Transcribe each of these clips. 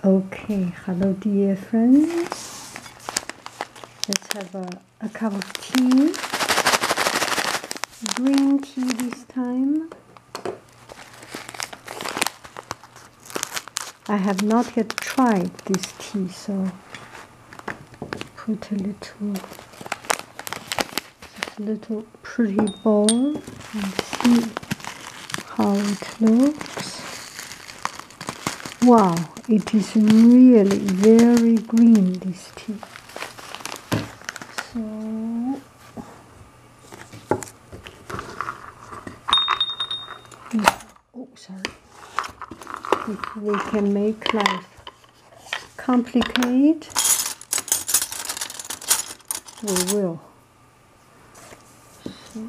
Okay, hello dear friends. Let's have a cup of tea. Green tea this time. I have not yet tried this tea, so put a little pretty bowl and see how it looks. Wow, it is really very green, this tea. So oh, sorry. If we can make life complicated, we will. So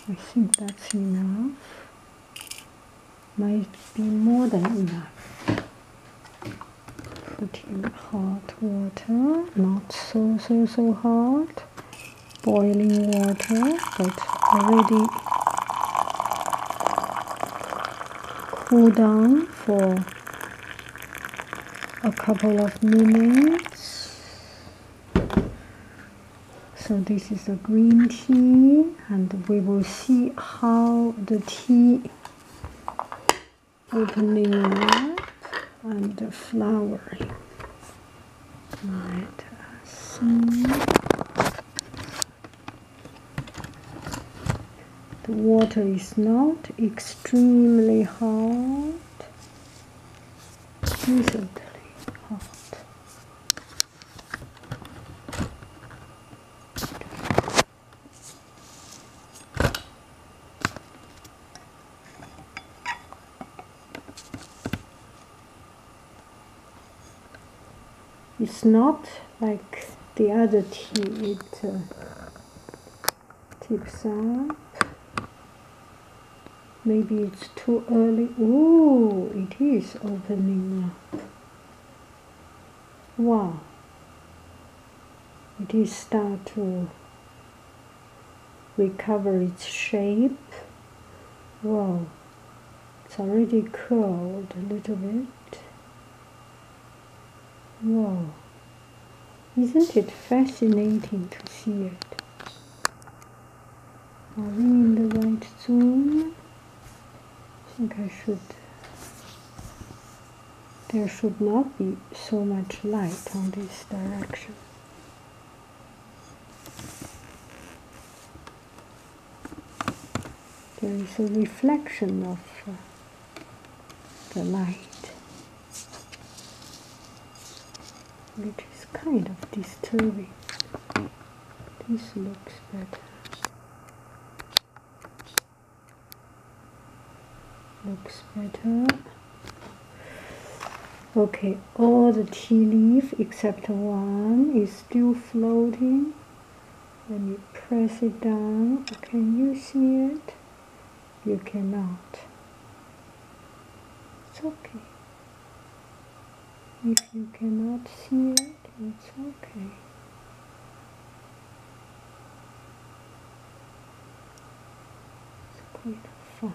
I think that's enough. Might be more than enough. Put in hot water, not so hot. Boiling water, but already cool down for a couple of minutes. So this is a green tea, and we will see how the tea opening up and the flowering. Let us see. The water is not extremely hot, decently hot. It's not like the other tea, it tips up. Maybe it's too early. Oh, it is opening up. Wow. It is start to recover its shape. Wow. It's already curled a little bit. Wow. Isn't it fascinating to see it? Are we in the right zoom? I think I should. There should not be so much light on this direction. There is a reflection of the light, which is kind of disturbing. This looks better. Looks better. Okay, all the tea leaf except one is still floating. When you press it down, can you see it? You cannot. It's okay. If you cannot see it, it's okay. It's quite fun.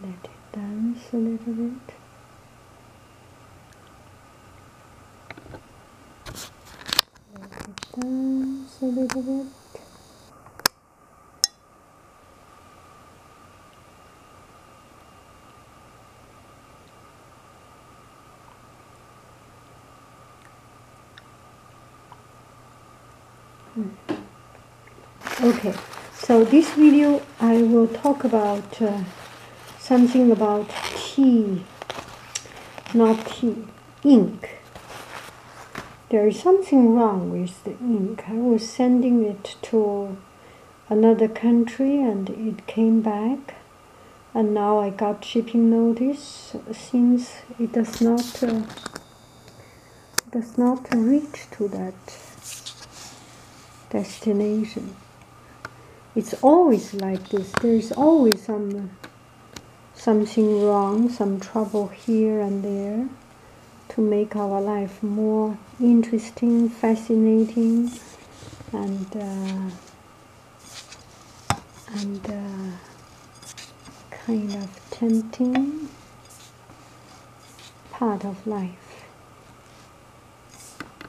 Let it dance a little bit. Let it dance a little bit. Okay, so this video I will talk about something about tea, not tea, ink. There is something wrong with the ink. I was sending it to another country and it came back, and now I got shipping notice. Seems it does not reach to that destination. It's always like this. There is always something wrong, some trouble here and there to make our life more interesting, fascinating, and kind of tempting part of life.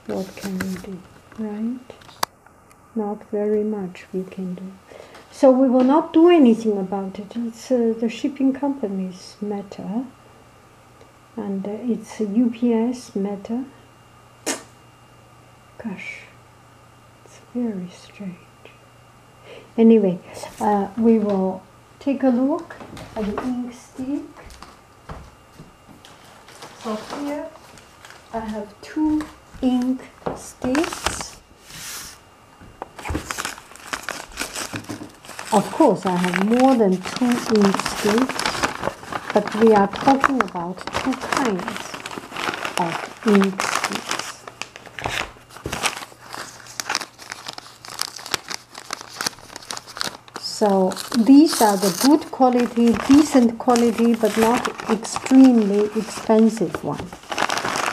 What can we do, right? Not very much we can do. So we will not do anything about it. It's the shipping company's matter, and it's UPS matter. Gosh, it's very strange. Anyway, we will take a look at the ink stick. So here I have 2 ink sticks. Of course, I have more than 2 ink sticks, but we are talking about 2 kinds of ink sticks. So these are the good quality, decent quality, but not extremely expensive one.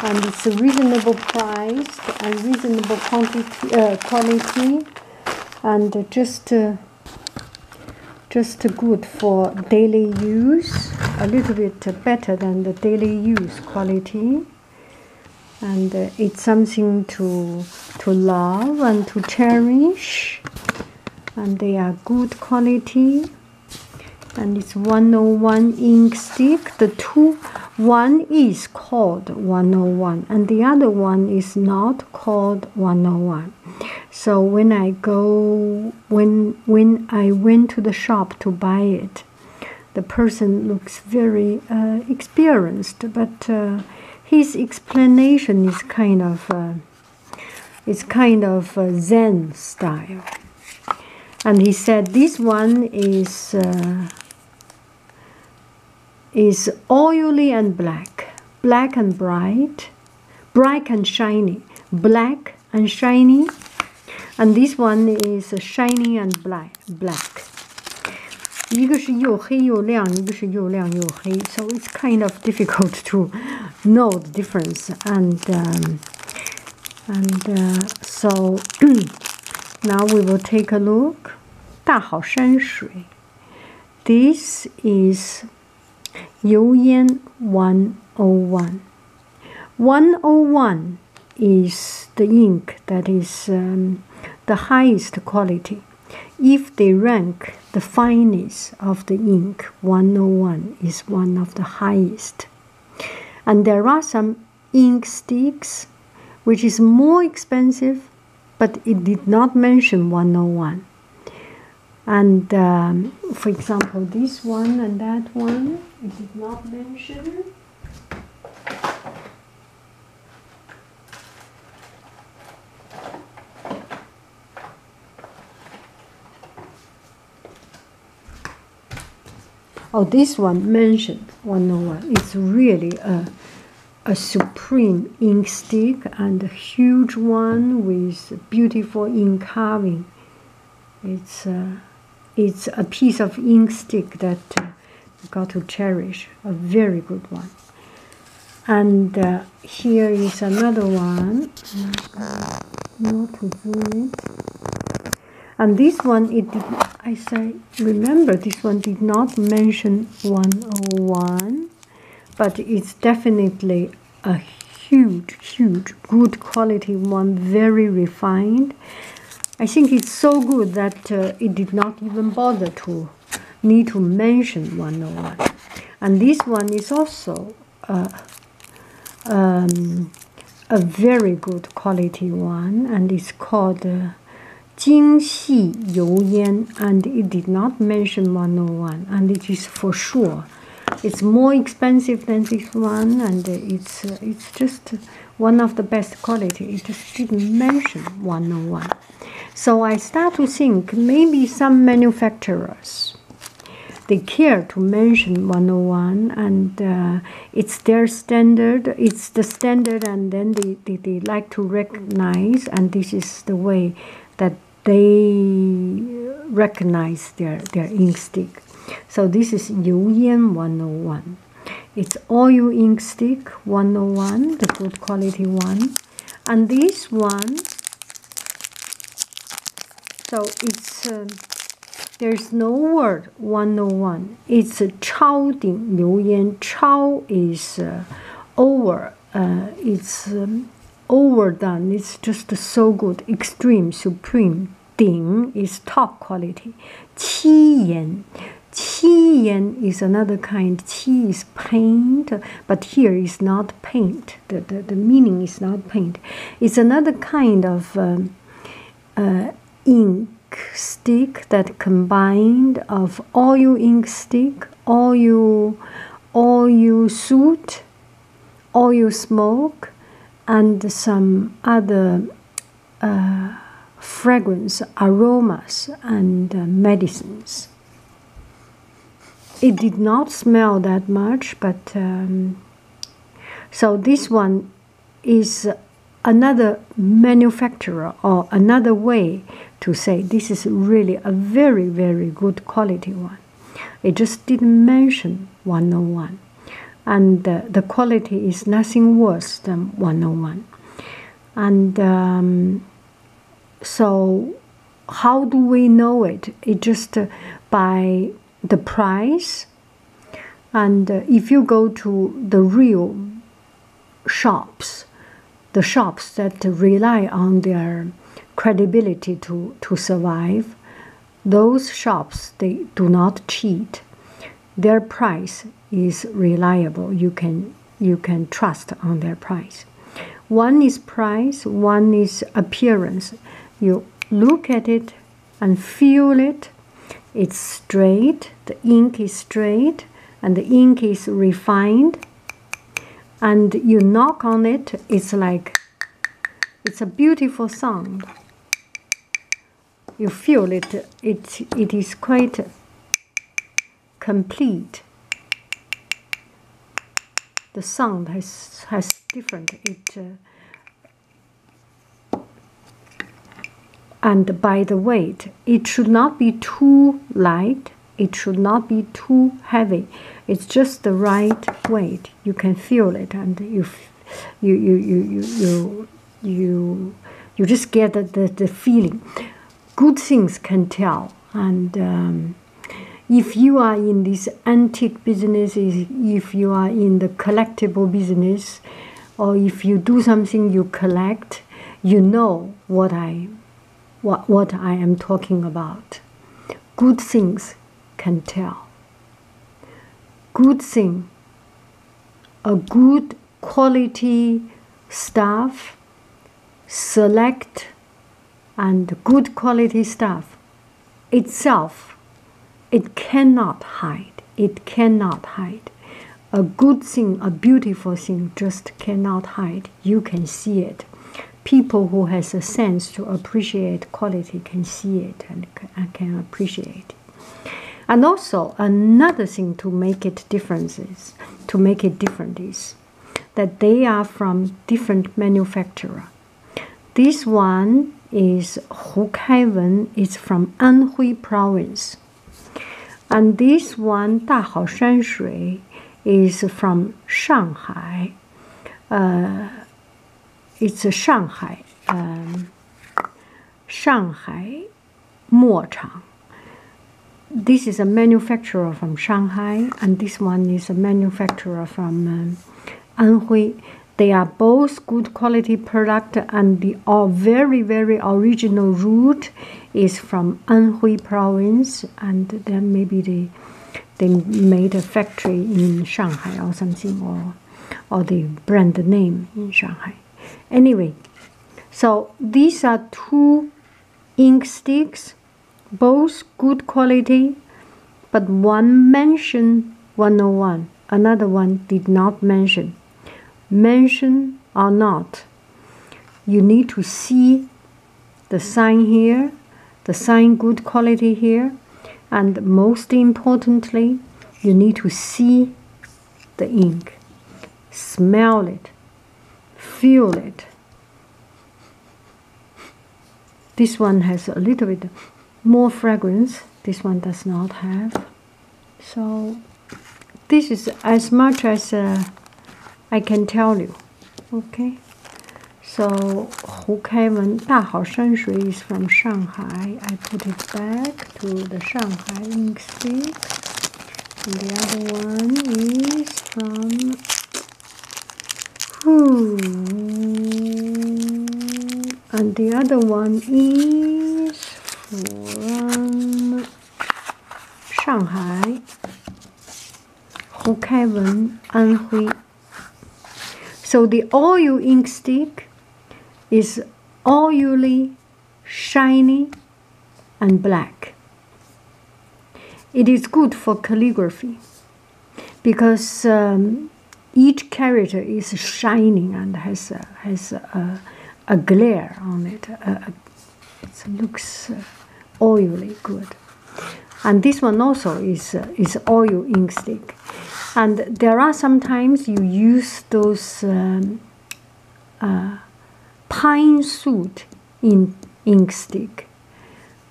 And it's a reasonable price and reasonable quality, and just good for daily use, a little bit better than the daily use quality. And it's something to love and to cherish. And they are good quality. And it's 101 ink stick. One is called 101, and the other one is not called 101. So when I went to the shop to buy it, the person looks very experienced, but his explanation is kind of Zen style. And he said this one is oily and black and bright and shiny, black and shiny, and this one is shiny and black. 一个是又黑又亮，一个是又亮又黑, so it's kind of difficult to know the difference. So now we will take a look. 大好山水. This is 油烟 101. 101 is the ink that is the highest quality. If they rank the fineness of the ink, 101 is one of the highest. And there are some ink sticks which is more expensive, but it did not mention 101. And for example, this one and that one, it did not mention. Oh, this one mentioned 101. It's really a supreme ink stick and a huge one with beautiful ink carving. It's a piece of ink stick that you got to cherish, a very good one. And here is another one. Not to zoom it. And this one, remember this one did not mention 101, but it's definitely a huge, good quality one, very refined. I think it's so good that it did not even bother to need to mention 101. And this one is also a very good quality one, and it's called 精细油烟, and it did not mention 101, and it is for sure. It's more expensive than this one, and it's just one of the best quality. It just didn't mention 101. So I start to think maybe some manufacturers, they care to mention 101, and it's their standard, it's the standard, and then they like to recognize, and this is the way that they recognize their ink stick. So this is 油烟 101. It's oil ink stick 101, the good quality one. And this one, so it's there's no word 101. It's 超顶流烟. 超 is over. It's overdone. It's just so good. Extreme, supreme. 顶 is top quality. 七言. 七言 is another kind. 七 is paint, but here is not paint. The meaning is not paint. It's another kind of ink stick that combined of oil ink stick, oil soot, oil smoke, and some other fragrance, aromas, and medicines. It did not smell that much, but so this one is another manufacturer or another way to say this is really a very, very good quality one. It just didn't mention 101. And the quality is nothing worse than 101. And so how do we know it? It just by the price. And if you go to the real shops, the shops that rely on their credibility to survive, those shops, they do not cheat. Their price is reliable. You can trust on their price. One is price, one is appearance. You look at it and feel it. It's straight, the ink is straight, and the ink is refined. And you knock on it, it's like, it's a beautiful sound. You feel it, it is quite complete. The sound has different, and by the weight, it should not be too light, it should not be too heavy. It's just the right weight. You can feel it, and you just get the feeling. Good things can tell. And if you are in this antique business, if you are in the collectible business, or if you do something you collect, you know what I am talking about. Good things can tell. Good thing, a good quality stuff, select and good quality stuff itself, it cannot hide. It cannot hide. A good thing, a beautiful thing just cannot hide. You can see it. People who has a sense to appreciate quality can see it and can appreciate it. And also another thing to make it different is that they are from different manufacturer. This one is Hu Kaiwen, it's from Anhui province. And this one, 大好山水, is from Shanghai. It's a Shanghai, Shanghai 墨厂. This is a manufacturer from Shanghai, and this one is a manufacturer from Anhui. They are both good quality product, and the very, very original root is from Anhui province, and then maybe they made a factory in Shanghai or something, or the brand name in Shanghai. Anyway, so these are two ink sticks, both good quality, but one mentioned 101, another one did not mention. Mention or not, you need to see the sign here, the sign good quality here, and most importantly, you need to see the ink, smell it, feel it. This one has a little bit more fragrance, this one does not have. So this is as much as I can tell you. Okay. So, 胡开文大好山水 is from Shanghai. I put it back to the Shanghai ink stick. And the other one is from and the other one is from Shanghai. 胡开文安徽. So the oil ink stick is oily, shiny, and black. It is good for calligraphy because each character is shining and has a glare on it. It looks oily, good. And this one also is oil ink stick. And there are sometimes you use those pine soot ink stick.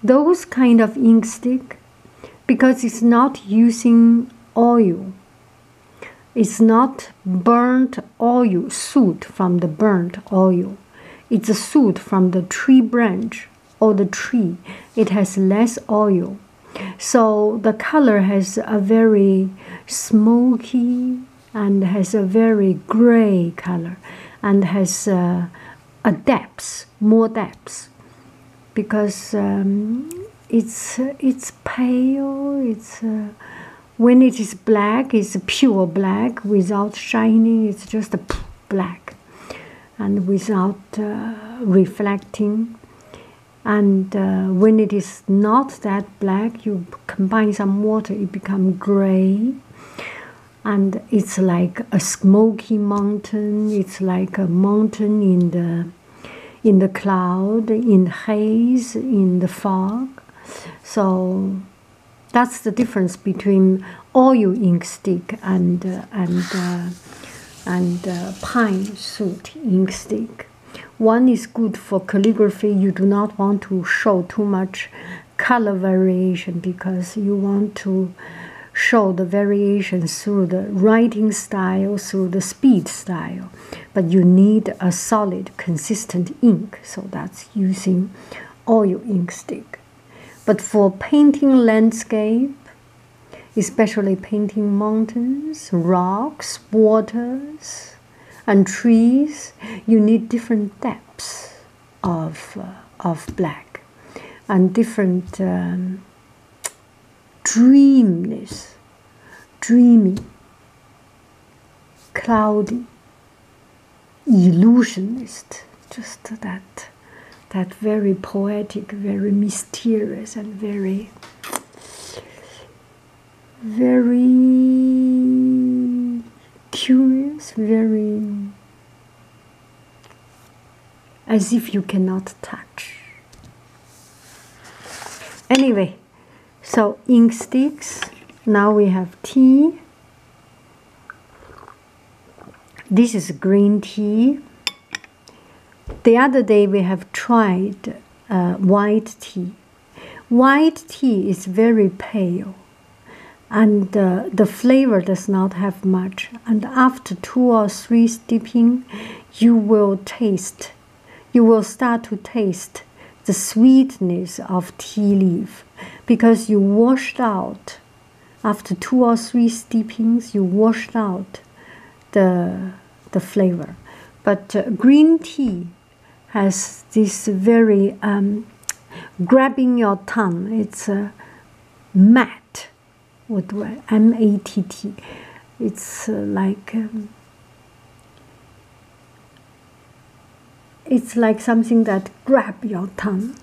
Those kind of ink stick, because it's not using oil, it's not burnt oil, soot from the burnt oil. It's a soot from the tree branch or the tree. It has less oil. So the color has a very smoky and has a very gray color and has a depth, more depth, because it's pale. It's when it is black, it's pure black without shining. It's just a black and without reflecting. And when it is not that black, you combine some water, it becomes gray. And it's like a smoky mountain. It's like a mountain in the cloud, in haze, in the fog. So that's the difference between oil ink stick and pine soot ink stick. One is good for calligraphy. You do not want to show too much color variation because you want to show the variations through the writing style, through the speed style. But you need a solid, consistent ink, so that's using oil ink stick. But for painting landscape, especially painting mountains, rocks, waters, and trees, you need different depths of black and different dreaminess, dreamy, cloudy, illusionist, just that very poetic, very mysterious, and very curious, very as if you cannot touch. Anyway, so ink sticks. Now we have tea. This is green tea. The other day we have tried white tea. White tea is very pale, and the flavor does not have much. And after 2 or 3 steeping, you will start to taste the sweetness of tea leaf, because you washed out, after 2 or 3 steepings, you washed out the flavor. But green tea has this very grabbing your tongue. It's matte. What do I? M-A-T-T. It's it's like something that grab your tongue.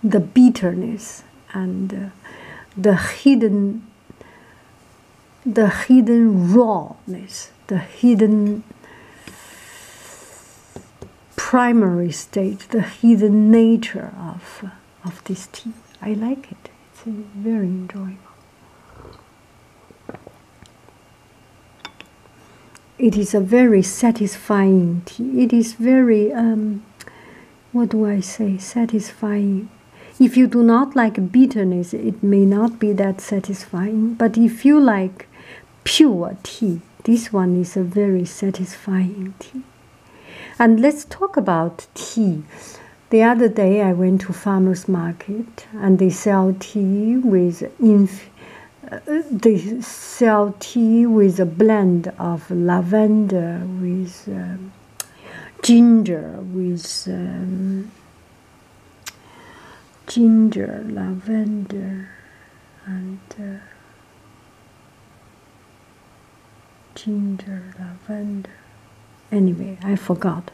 The bitterness and the hidden rawness, the hidden primary state, the hidden nature of this tea. I like it. It's very enjoyable. It is a very satisfying tea. It is very, what do I say, satisfying. If you do not like bitterness, it may not be that satisfying. But if you like pure tea. This one is a very satisfying tea. And let's talk about tea. The other day I went to farmer's market and they sell tea with a blend of lavender with ginger, ginger, lavender, and ginger, lavender. Anyway, I forgot.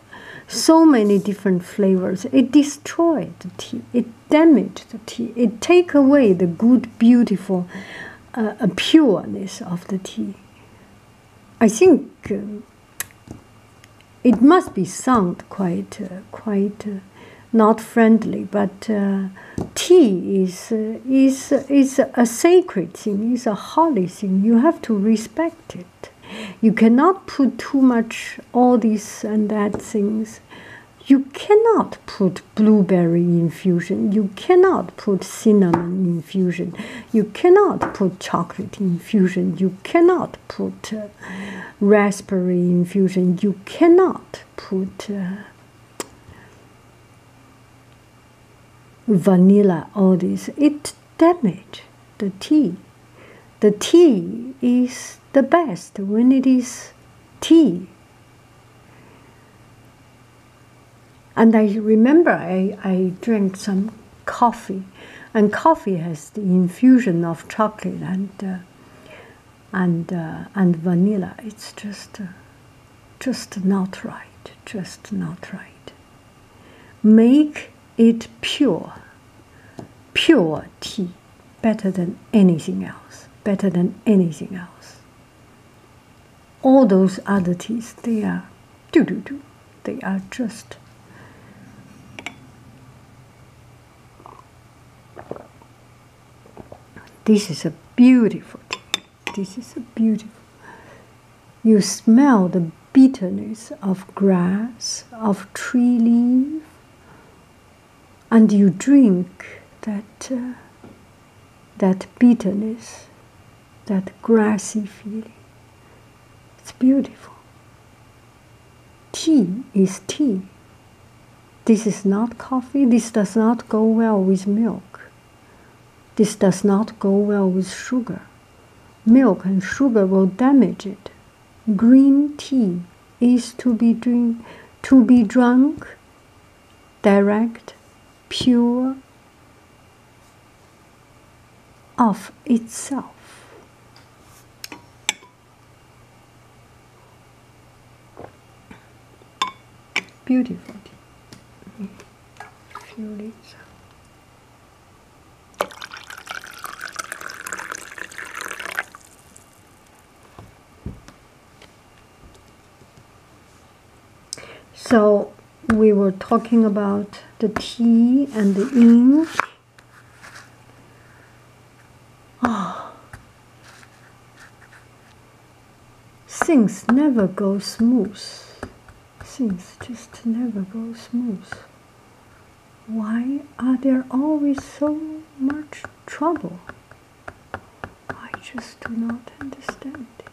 So many different flavors. It destroyed the tea. It damaged the tea. It take away the good, beautiful pureness of the tea. I think it must be sound quite not friendly, but tea is a sacred thing. It's a holy thing. You have to respect it. You cannot put too much all these and that things. You cannot put blueberry infusion. You cannot put cinnamon infusion. You cannot put chocolate infusion. You cannot put raspberry infusion. You cannot put vanilla, all this. It damages the tea. The tea is the best when it is tea. And I remember I drank some coffee, and coffee has the infusion of chocolate and vanilla. It's just not right. Just not right. Make it pure tea, better than anything else. Better than anything else. All those other teas, they are they are just this is a beautiful tea. This is a beautiful. You smell the bitterness of grass, of tree leaf, and you drink that bitterness, that grassy feeling. It's beautiful. Tea is tea. This is not coffee. This does not go well with milk. This does not go well with sugar. Milk and sugar will damage it. Green tea is to be drunk direct, pure, of itself. Beautiful tea. Feel it. So we were talking about the tea and the ink. Things never go smooth. Things just never go smooth. Why are there always so much trouble? I just do not understand it.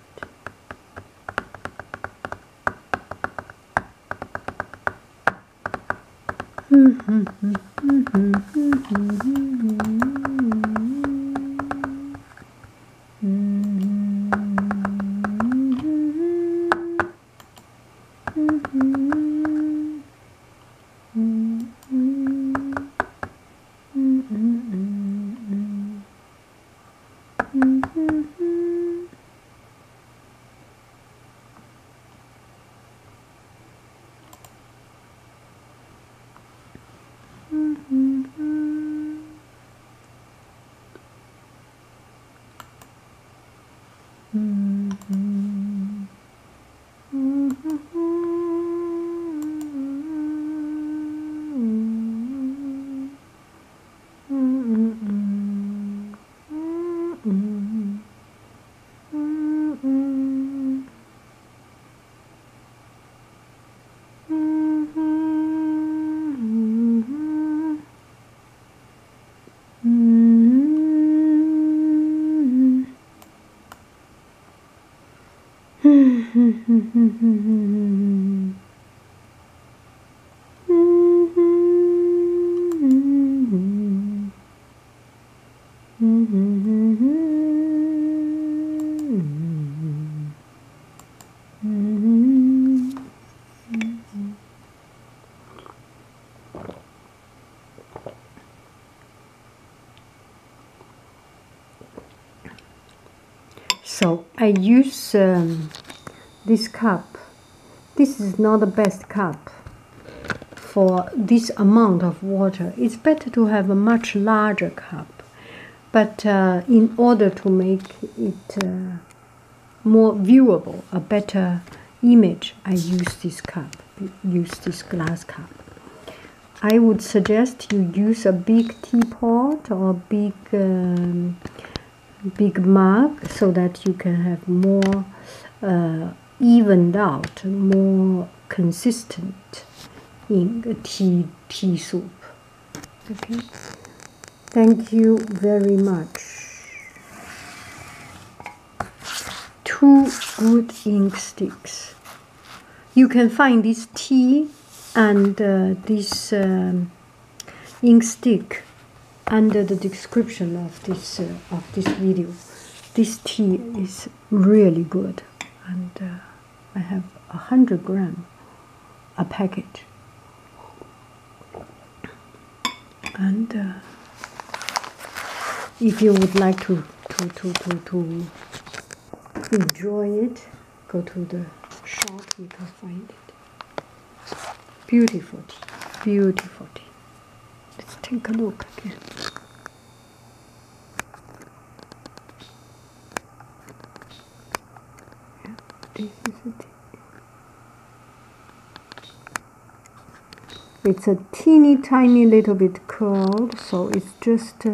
So I use this cup. This is not the best cup for this amount of water. It's better to have a much larger cup. But in order to make it more viewable, a better image, I use this cup, use this glass cup. I would suggest you use a big teapot or big mug so that you can have more evened out, more consistent in tea soup. Okay. Thank you very much. 2 good ink sticks. You can find this tea and this ink stick under the description of this video. This tea is really good, and I have 100 gram a package, and if you would like to enjoy it, go to the shop, you can find it. Beautiful tea, beautiful tea. Let's take a look again. Yeah, this is a tea. It's a teeny tiny little bit curled, so it's just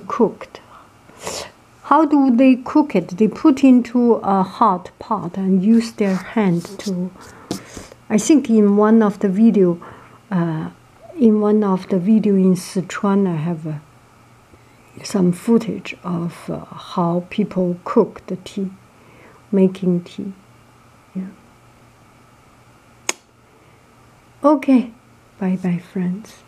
cooked. How do they cook it? They put into a hot pot and use their hand to. I think in one of the video, in Sichuan, I have some footage of how people cook the tea, making tea. Yeah. Okay, bye bye, friends.